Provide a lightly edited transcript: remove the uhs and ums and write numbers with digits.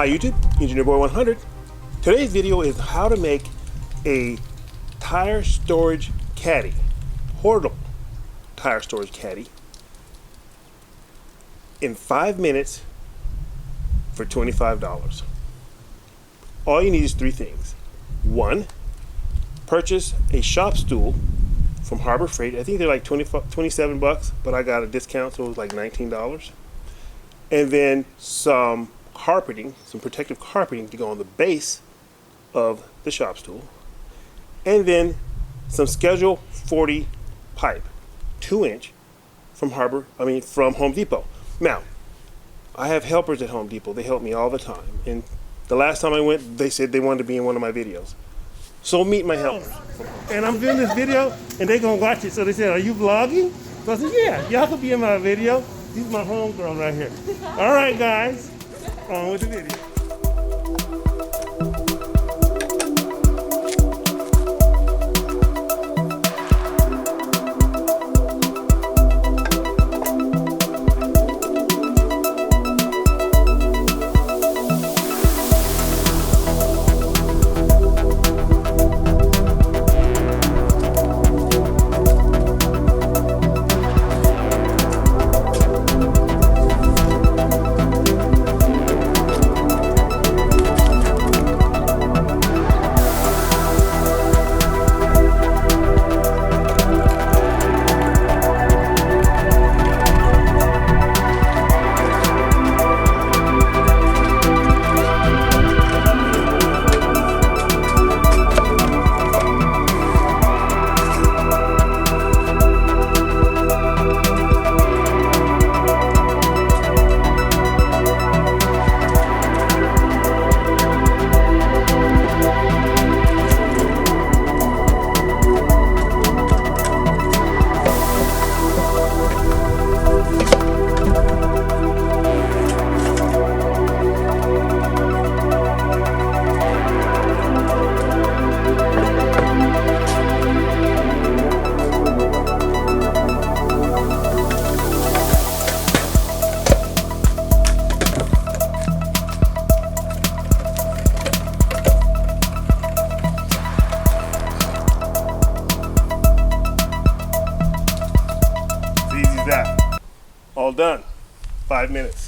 Hi YouTube, Engineer Boy 100. Today's video is how to make a tire storage caddy, portable tire storage caddy in 5 minutes for $25. All you need is 3 things. 1, purchase a shop stool from Harbor Freight. I think they're like 27 bucks, but I got a discount, so it was like $19. And then some carpeting, some protective carpeting to go on the base of the shop stool, and then some Schedule 40 pipe, 2-inch from Home Depot. Now, I have helpers at Home Depot. They help me all the time, and the last time I went, they said they wanted to be in one of my videos. So meet my helpers. And I'm doing this video, and they're gonna watch it. So they said, "Are you vlogging?" So I said, "Yeah, y'all could be in my video." These are my homegirls right here. All right, guys. On with the video. All done. 5 minutes.